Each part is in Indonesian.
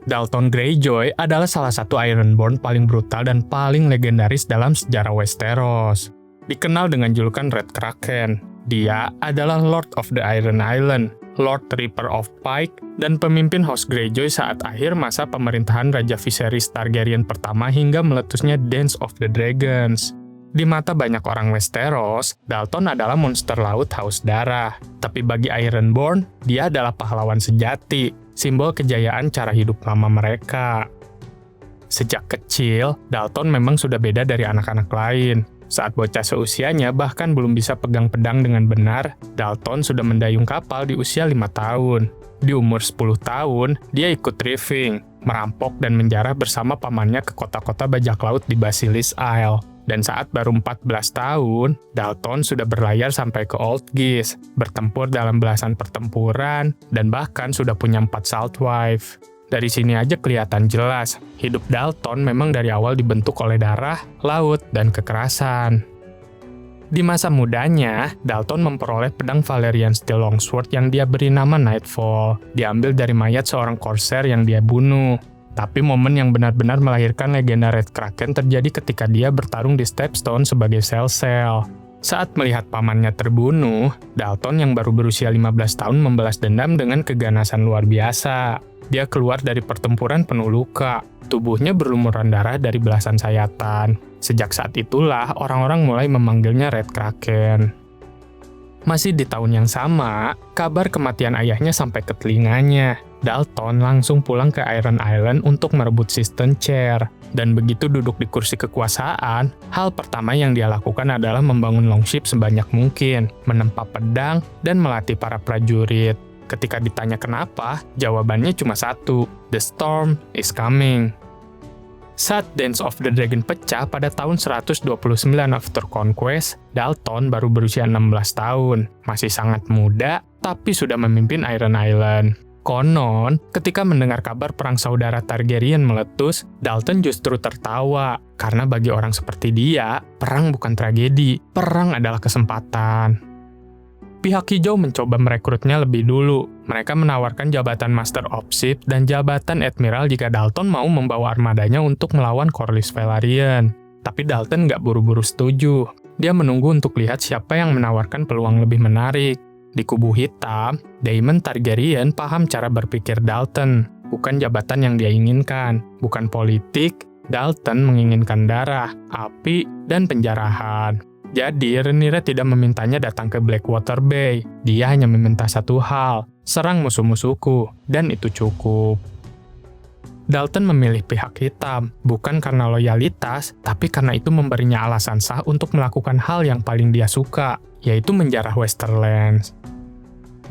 Dalton Greyjoy adalah salah satu Ironborn paling brutal dan paling legendaris dalam sejarah Westeros. Dikenal dengan julukan Red Kraken, dia adalah Lord of the Iron Island, Lord Reaper of Pike, dan pemimpin House Greyjoy saat akhir masa pemerintahan Raja Viserys Targaryen pertama hingga meletusnya Dance of the Dragons. Di mata banyak orang Westeros, Dalton adalah monster laut haus darah. Tapi bagi Ironborn, dia adalah pahlawan sejati, simbol kejayaan cara hidup lama mereka. Sejak kecil, Dalton memang sudah beda dari anak-anak lain. Saat bocah seusianya bahkan belum bisa pegang pedang dengan benar, Dalton sudah mendayung kapal di usia 5 tahun. Di umur 10 tahun, dia ikut reefing, merampok dan menjarah bersama pamannya ke kota-kota bajak laut di Basilisk Isle. Dan saat baru 14 tahun, Dalton sudah berlayar sampai ke Old Geese, bertempur dalam belasan pertempuran, dan bahkan sudah punya 4 salt wife. Dari sini aja kelihatan jelas, hidup Dalton memang dari awal dibentuk oleh darah, laut, dan kekerasan. Di masa mudanya, Dalton memperoleh pedang Valyrian Steel Longsword yang dia beri nama Nightfall, diambil dari mayat seorang corsair yang dia bunuh. Tapi momen yang benar-benar melahirkan legenda Red Kraken terjadi ketika dia bertarung di Stepstone sebagai Sel-Sel. Saat melihat pamannya terbunuh, Dalton yang baru berusia 15 tahun membalas dendam dengan keganasan luar biasa. Dia keluar dari pertempuran penuh luka, tubuhnya berlumuran darah dari belasan sayatan. Sejak saat itulah orang-orang mulai memanggilnya Red Kraken. Masih di tahun yang sama, kabar kematian ayahnya sampai ke telinganya. Dalton langsung pulang ke Iron Island untuk merebut Sistine Chair. Dan begitu duduk di kursi kekuasaan, hal pertama yang dia lakukan adalah membangun longship sebanyak mungkin, menempa pedang, dan melatih para prajurit. Ketika ditanya kenapa, jawabannya cuma satu, "The storm is coming." Saat Dance of the Dragon pecah pada tahun 129 after conquest, Dalton baru berusia 16 tahun, masih sangat muda, tapi sudah memimpin Iron Island. Konon, ketika mendengar kabar perang saudara Targaryen meletus, Dalton justru tertawa, karena bagi orang seperti dia, perang bukan tragedi, perang adalah kesempatan. Pihak hijau mencoba merekrutnya lebih dulu. Mereka menawarkan jabatan Master of Ship dan jabatan Admiral jika Dalton mau membawa armadanya untuk melawan Corlys Velaryon. Tapi Dalton nggak buru-buru setuju. Dia menunggu untuk lihat siapa yang menawarkan peluang lebih menarik. Di kubu hitam, Daemon Targaryen paham cara berpikir Dalton. Bukan jabatan yang dia inginkan, bukan politik, Dalton menginginkan darah, api, dan penjarahan. Jadi, Rhaenyra tidak memintanya datang ke Blackwater Bay. Dia hanya meminta satu hal, serang musuh-musuhku, dan itu cukup. Dalton memilih pihak hitam, bukan karena loyalitas, tapi karena itu memberinya alasan sah untuk melakukan hal yang paling dia suka, yaitu menjarah Westerlands.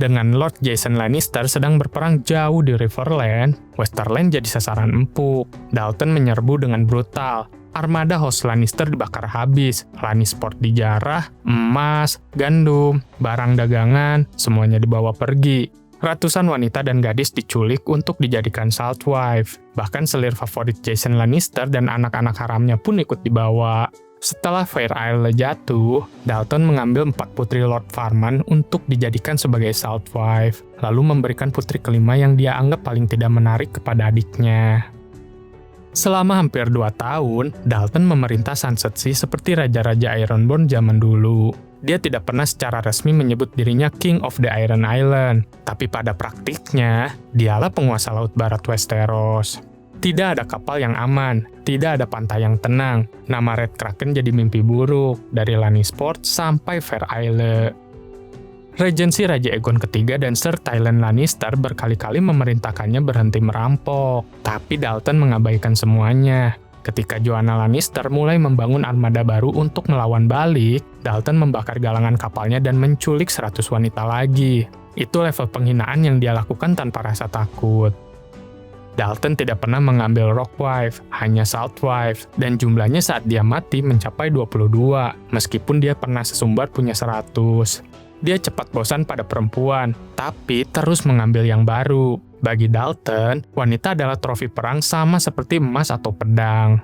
Dengan Lord Jason Lannister sedang berperang jauh di Riverland, Westerland jadi sasaran empuk. Dalton menyerbu dengan brutal. Armada House Lannister dibakar habis, Lannisport dijarah, emas, gandum, barang dagangan, semuanya dibawa pergi. Ratusan wanita dan gadis diculik untuk dijadikan salt wife. Bahkan selir favorit Jason Lannister dan anak-anak haramnya pun ikut dibawa. Setelah Fair Isle jatuh, Dalton mengambil 4 putri Lord Farman untuk dijadikan sebagai salt wife, lalu memberikan putri kelima yang dia anggap paling tidak menarik kepada adiknya. Selama hampir 2 tahun, Dalton memerintah Sunset Sea seperti raja-raja Ironborn zaman dulu. Dia tidak pernah secara resmi menyebut dirinya King of the Iron Island, tapi pada praktiknya, dialah penguasa laut barat Westeros. Tidak ada kapal yang aman, tidak ada pantai yang tenang. Nama Red Kraken jadi mimpi buruk, dari Lannisport sampai Fair Isle. Regensi Raja Aegon III dan Sir Tywin Lannister berkali-kali memerintahkannya berhenti merampok, tapi Dalton mengabaikan semuanya. Ketika Joanna Lannister mulai membangun armada baru untuk melawan balik, Dalton membakar galangan kapalnya dan menculik 100 wanita lagi. Itu level penghinaan yang dia lakukan tanpa rasa takut. Dalton tidak pernah mengambil Rock Wife, hanya Salt Wife, dan jumlahnya saat dia mati mencapai 22, meskipun dia pernah sesumbar punya 100. Dia cepat bosan pada perempuan, tapi terus mengambil yang baru. Bagi Dalton, wanita adalah trofi perang sama seperti emas atau pedang.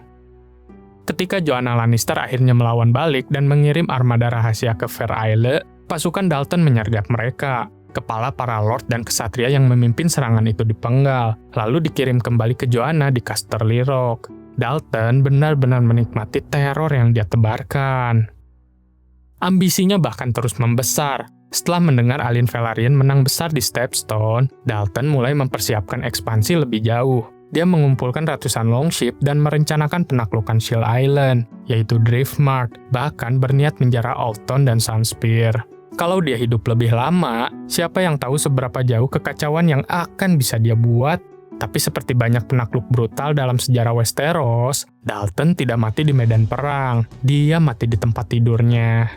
Ketika Joanna Lannister akhirnya melawan balik dan mengirim armada rahasia ke Fair Isle, pasukan Dalton menyergap mereka. Kepala para lord dan kesatria yang memimpin serangan itu dipenggal, lalu dikirim kembali ke Joanna di Casterly Rock. Dalton benar-benar menikmati teror yang dia tebarkan. Ambisinya bahkan terus membesar. Setelah mendengar Alyn Velaryon menang besar di Stepstone, Dalton mulai mempersiapkan ekspansi lebih jauh. Dia mengumpulkan ratusan longship dan merencanakan penaklukan Shield Island, yaitu Driftmark, bahkan berniat menjara Alton dan Sunspear. Kalau dia hidup lebih lama, siapa yang tahu seberapa jauh kekacauan yang akan bisa dia buat? Tapi seperti banyak penakluk brutal dalam sejarah Westeros, Dalton tidak mati di medan perang, dia mati di tempat tidurnya.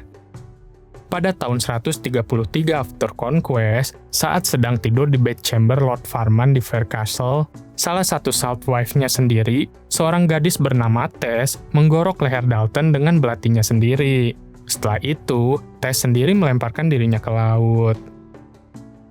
Pada tahun 133 After Conquest, saat sedang tidur di bedchamber Lord Farman di Fair Castle, salah satu Salt Wife-nya sendiri, seorang gadis bernama Tess, menggorok leher Dalton dengan belatinya sendiri. Setelah itu, Tess sendiri melemparkan dirinya ke laut.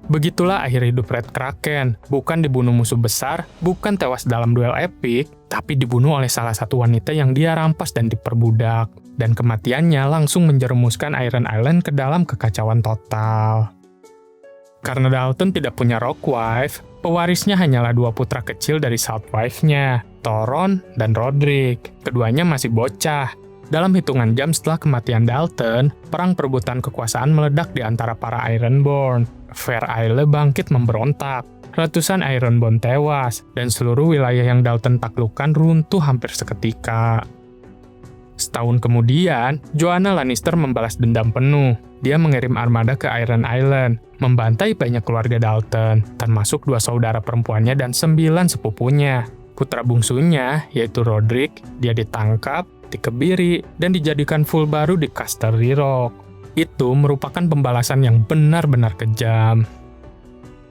Begitulah akhir hidup Red Kraken, bukan dibunuh musuh besar, bukan tewas dalam duel epik, tapi dibunuh oleh salah satu wanita yang dia rampas dan diperbudak. Dan kematiannya langsung menjerumuskan Iron Island ke dalam kekacauan total. Karena Dalton tidak punya Rock Wife, pewarisnya hanyalah dua putra kecil dari Salt Wife-nya, Thoron dan Rodrik. Keduanya masih bocah. Dalam hitungan jam setelah kematian Dalton, perang perebutan kekuasaan meledak di antara para Ironborn. Fair Isle bangkit memberontak. Ratusan Ironborn tewas, dan seluruh wilayah yang Dalton taklukkan runtuh hampir seketika. Setahun kemudian, Joanna Lannister membalas dendam penuh. Dia mengirim armada ke Iron Island, membantai banyak keluarga Dalton, termasuk 2 saudara perempuannya dan 9 sepupunya. Putra bungsunya, yaitu Rodrik, dia ditangkap, dikebiri, dan dijadikan full baru di Casterly Rock. Itu merupakan pembalasan yang benar-benar kejam.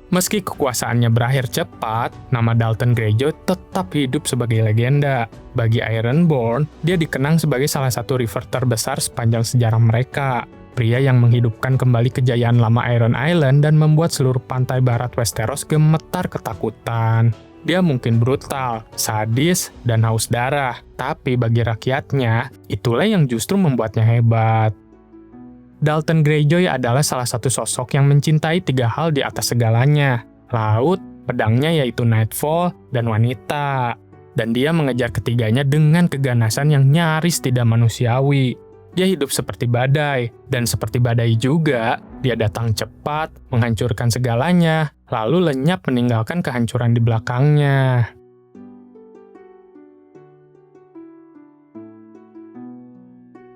Meski kekuasaannya berakhir cepat, nama Dalton Greyjoy tetap hidup sebagai legenda. Bagi Ironborn, dia dikenang sebagai salah satu river terbesar sepanjang sejarah mereka. Pria yang menghidupkan kembali kejayaan lama Iron Island dan membuat seluruh pantai barat Westeros gemetar ketakutan. Dia mungkin brutal, sadis, dan haus darah, tapi bagi rakyatnya, itulah yang justru membuatnya hebat. Dalton Greyjoy adalah salah satu sosok yang mencintai 3 hal di atas segalanya, laut, pedangnya yaitu Nightfall, dan wanita. Dan dia mengejar ketiganya dengan keganasan yang nyaris tidak manusiawi. Dia hidup seperti badai, dan seperti badai juga, dia datang cepat, menghancurkan segalanya, lalu lenyap meninggalkan kehancuran di belakangnya.